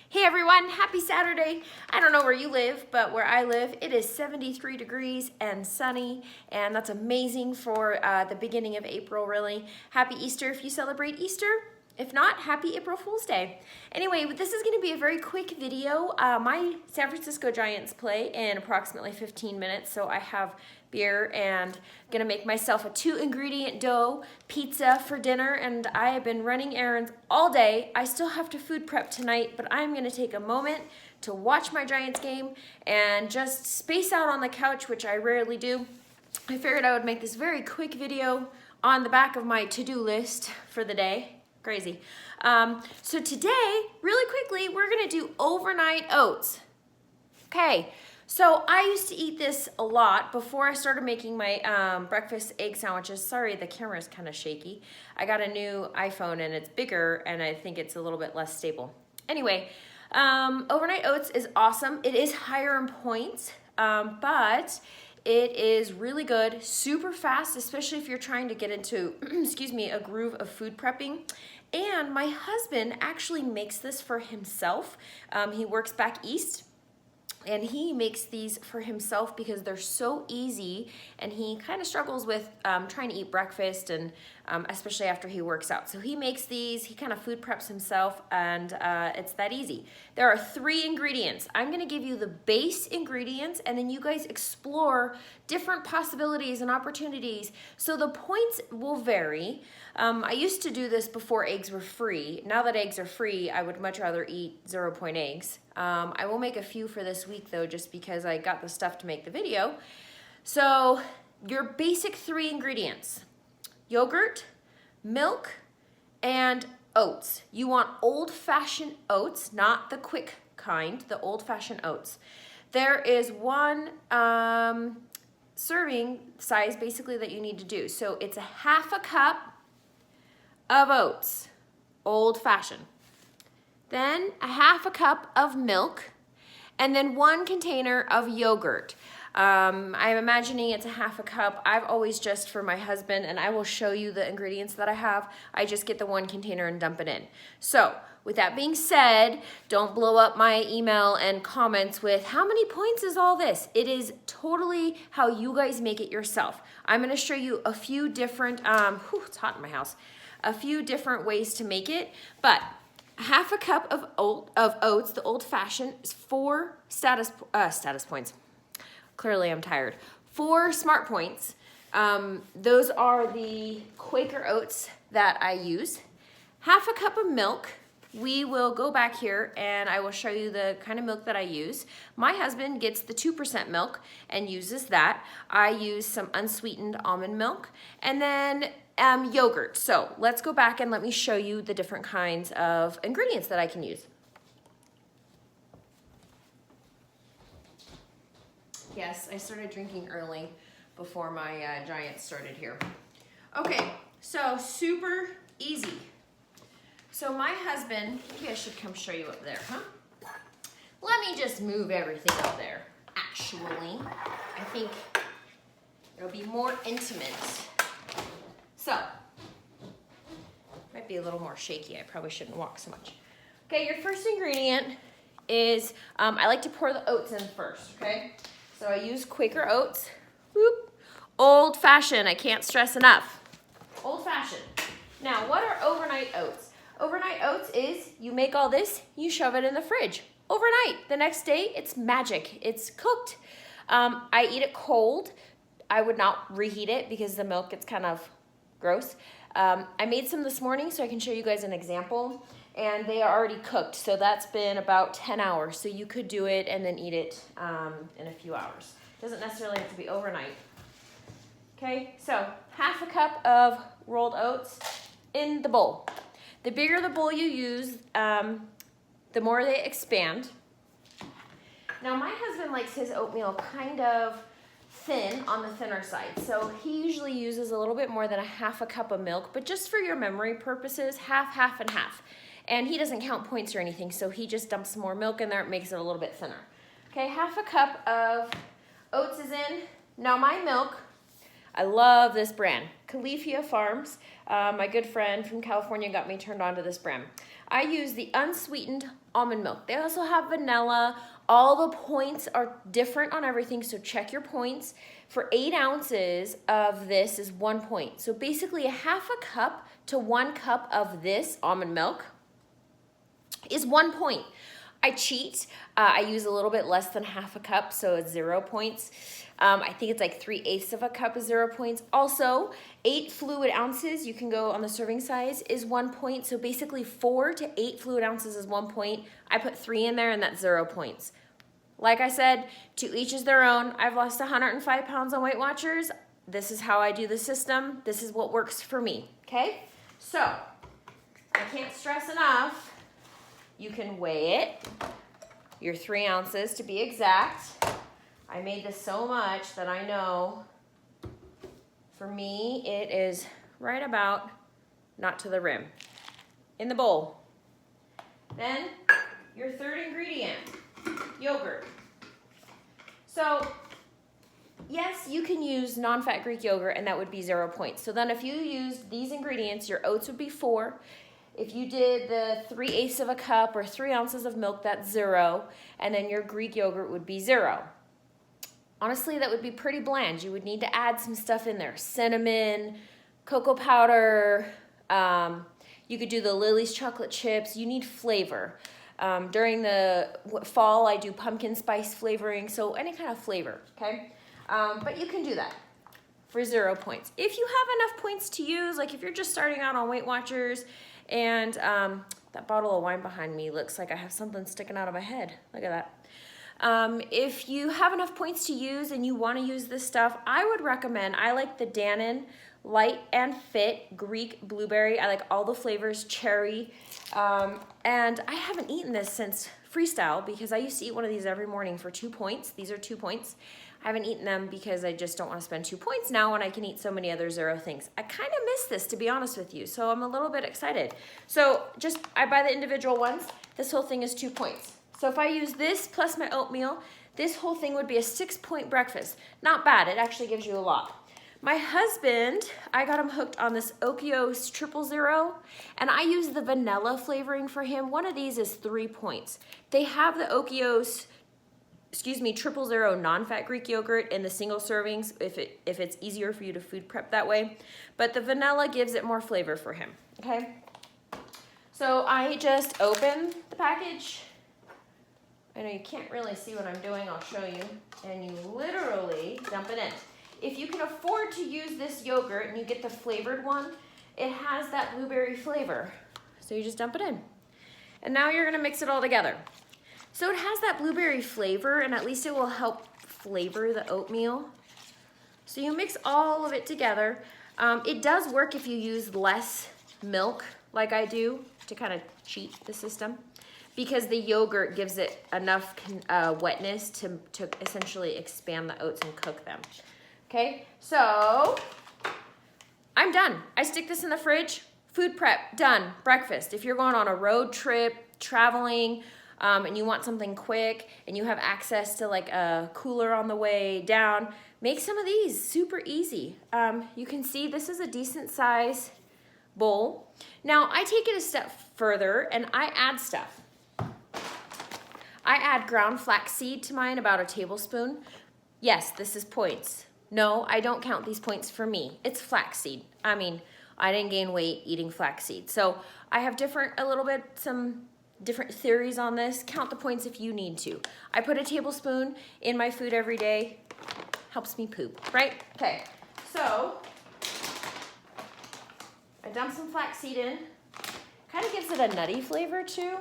Hey everyone, happy Saturday. I don't know where you live, but where I live, it is 73 degrees and sunny, and that's amazing for the beginning of April, really. Happy Easter if you celebrate Easter. If not, happy April Fool's Day. Anyway, this is gonna be a very quick video. My San Francisco Giants play in approximately 15 minutes, so I have beer and gonna make myself a 2-ingredient dough pizza for dinner, and I have been running errands all day. I still have to food prep tonight, but I'm gonna take a moment to watch my Giants game and just space out on the couch, which I rarely do. I figured I would make this very quick video on the back of my to-do list for the day. Crazy. So today, really quickly, we're gonna do overnight oats. Okay, so I used to eat this a lot before I started making my breakfast egg sandwiches. Sorry, the camera is kind of shaky. I got a new iPhone and it's bigger and I think it's a little bit less stable. Anyway, overnight oats is awesome. It is higher in points, but it is really good, super fast, especially if you're trying to get into, excuse me, a groove of food prepping. And my husband actually makes this for himself. He works back east, and he makes these for himself because they're so easy, and he kind of struggles with trying to eat breakfast, and especially after he works out. So he makes these, he kind of food preps himself, and it's that easy. There are 3 ingredients. I'm gonna give you the base ingredients, and then you guys explore different possibilities and opportunities. So the points will vary. I used to do this before eggs were free. Now that eggs are free, I would much rather eat 0-point eggs. I will make a few for this week though, just because I got the stuff to make the video. So your basic 3 ingredients: yogurt, milk, and oats. You want old-fashioned oats, not the quick kind, the old-fashioned oats. There is 1 serving size basically that you need to do. So it's a 1/2 cup of oats, old-fashioned. Then a 1/2 cup of milk, and then 1 container of yogurt. I'm imagining it's a 1/2 cup. I've always just, for my husband, and I will show you the ingredients that I have, I just get the 1 container and dump it in. So with that being said, don't blow up my email and comments with how many points is all this? It is totally how you guys make it yourself. I'm gonna show you a few different, it's hot in my house, a few different ways to make it, but 1/2 cup of oats, the old-fashioned, is 4 status points. Clearly I'm tired. 4 smart points. Those are the Quaker oats that I use. 1/2 cup of milk. We will go back here and I will show you the kind of milk that I use. My husband gets the 2% milk and uses that. I use some unsweetened almond milk. And then yogurt. So let's go back and let me show you the different kinds of ingredients that I can use. Yes, I started drinking early before my Giants started here. Okay, so super easy. So my husband, maybe I should come show you up there, huh? Let me just move everything up there. Actually, I think it'll be more intimate. So, might be a little more shaky. I probably shouldn't walk so much. Okay, your first ingredient is, I like to pour the oats in first, okay? So I use Quaker oats. Whoop. Old-fashioned, I can't stress enough. Old-fashioned. Now, what are overnight oats? Overnight oats is, you make all this, you shove it in the fridge. Overnight. The next day, it's magic. It's cooked. I eat it cold. I would not reheat it because the milk gets kind of gross. I made some this morning so I can show you guys an example, and they are already cooked, so that's been about 10 hours, so you could do it and then eat it in a few hours. Doesn't necessarily have to be overnight. Okay, so 1/2 cup of rolled oats in the bowl. The bigger the bowl you use, the more they expand. Now my husband likes his oatmeal kind of thin, on the thinner side. So he usually uses a little bit more than a 1/2 cup of milk, but just for your memory purposes, half, and half. And he doesn't count points or anything, so he just dumps some more milk in there. It makes it a little bit thinner. Okay, 1/2 cup of oats is in. Now my milk, I love this brand, Califia Farms. My good friend from California got me turned on to this brand. I use the unsweetened almond milk. They also have vanilla. All the points are different on everything, so check your points. For 8 ounces of this is 1 point. So basically a half a cup to 1 cup of this almond milk is 1 point. I cheat. I use a little bit less than half a cup, so it's 0 points. I think it's like 3/8 of a cup is 0 points. Also, 8 fluid ounces, you can go on the serving size, is 1 point. So basically 4 to 8 fluid ounces is 1 point. I put 3 in there and that's 0 points. Like I said, to each is their own. I've lost 105 pounds on Weight Watchers. This is how I do the system. This is what works for me, okay? So, I can't stress enough. You can weigh it, your 3 ounces to be exact. I made this so much that I know for me it is right about, not to the rim, in the bowl. Then your third ingredient, yogurt. So yes, you can use non-fat Greek yogurt and that would be 0 points. So then if you used these ingredients, your oats would be 4. If you did the 3/8 of a cup or 3 ounces of milk, that's 0. And then your Greek yogurt would be 0. Honestly, that would be pretty bland. You would need to add some stuff in there. Cinnamon, cocoa powder. You could do the Lily's chocolate chips. You need flavor. During the fall, I do pumpkin spice flavoring. So any kind of flavor, okay? But you can do that for 0 points. If you have enough points to use, like if you're just starting out on Weight Watchers, and that bottle of wine behind me looks like I have something sticking out of my head. Look at that. If you have enough points to use and you want to use this stuff, I would recommend, I like the Dannon Light and Fit Greek Blueberry. I like all the flavors, cherry. And I haven't eaten this since Freestyle because I used to eat one of these every morning for 2 points. These are 2 points. I haven't eaten them because I just don't want to spend 2 points now when I can eat so many other 0 things. I kind of miss this, to be honest with you, so I'm a little bit excited. So I buy the individual ones. This whole thing is 2 points. So if I use this plus my oatmeal, this whole thing would be a 6-point breakfast. Not bad. It actually gives you a lot. My husband, I got him hooked on this Okios 000, and I use the vanilla flavoring for him. One of these is 3 points. They have the Okios 000 non-fat Greek yogurt in the single servings if it's easier for you to food prep that way. But the vanilla gives it more flavor for him, okay? So I just open the package. I know you can't really see what I'm doing, I'll show you. And you literally dump it in. If you can afford to use this yogurt and you get the flavored one, it has that blueberry flavor. So you just dump it in. And now you're gonna mix it all together. So it has that blueberry flavor, and at least it will help flavor the oatmeal. So you mix all of it together. It does work if you use less milk, like I do, to kind of cheat the system, because the yogurt gives it enough wetness to essentially expand the oats and cook them. Okay, so I'm done. I stick this in the fridge. Food prep, done. Breakfast. If you're going on a road trip, traveling, and you want something quick and you have access to like a cooler on the way down, make some of these super easy. You can see this is a decent size bowl. Now I take it a step further and I add stuff. I add ground flaxseed to mine, about a tablespoon. Yes, this is points. No, I don't count these points for me. It's flaxseed. I mean, I didn't gain weight eating flaxseed. So I have some different theories on this. Count the points if you need to. I put a tablespoon in my food every day. Helps me poop, right? Okay, so I dump some flaxseed in. Kind of gives it a nutty flavor too.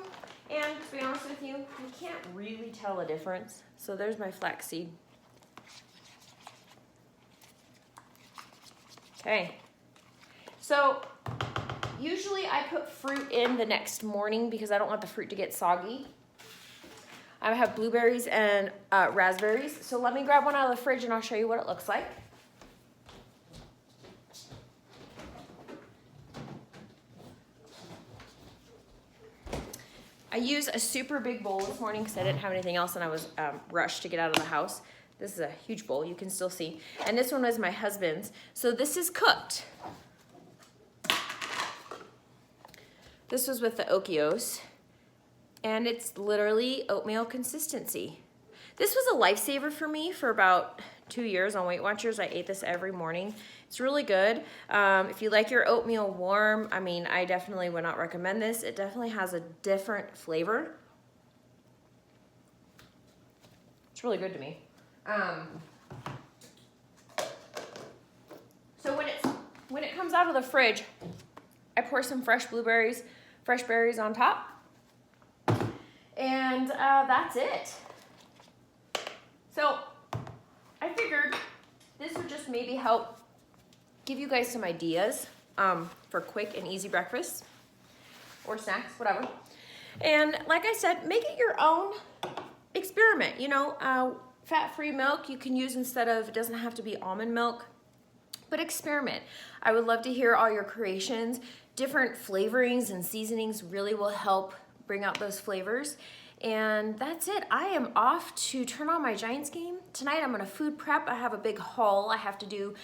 And to be honest with you, you can't really tell a difference. So there's my flaxseed. Okay, so usually I put fruit in the next morning because I don't want the fruit to get soggy. I have blueberries and raspberries. So let me grab one out of the fridge and I'll show you what it looks like. I used a super big bowl this morning because I didn't have anything else and I was rushed to get out of the house. This is a huge bowl, you can still see. And this one was my husband's. So this is cooked. This was with the Okios. And it's literally oatmeal consistency. This was a lifesaver for me for about 2 years on Weight Watchers. I ate this every morning. It's really good. If you like your oatmeal warm, I mean, I definitely would not recommend this. It definitely has a different flavor. It's really good to me. So when it comes out of the fridge, I pour some fresh berries on top. And that's it. So I figured this would just maybe help give you guys some ideas for quick and easy breakfasts or snacks, whatever. And like I said, make it your own experiment. You know, fat-free milk you can use instead of, it doesn't have to be almond milk, but experiment. I would love to hear all your creations. Different flavorings and seasonings really will help bring out those flavors. And that's it. I am off to turn on my Giants game. Tonight I'm gonna food prep. I have a big haul I have to do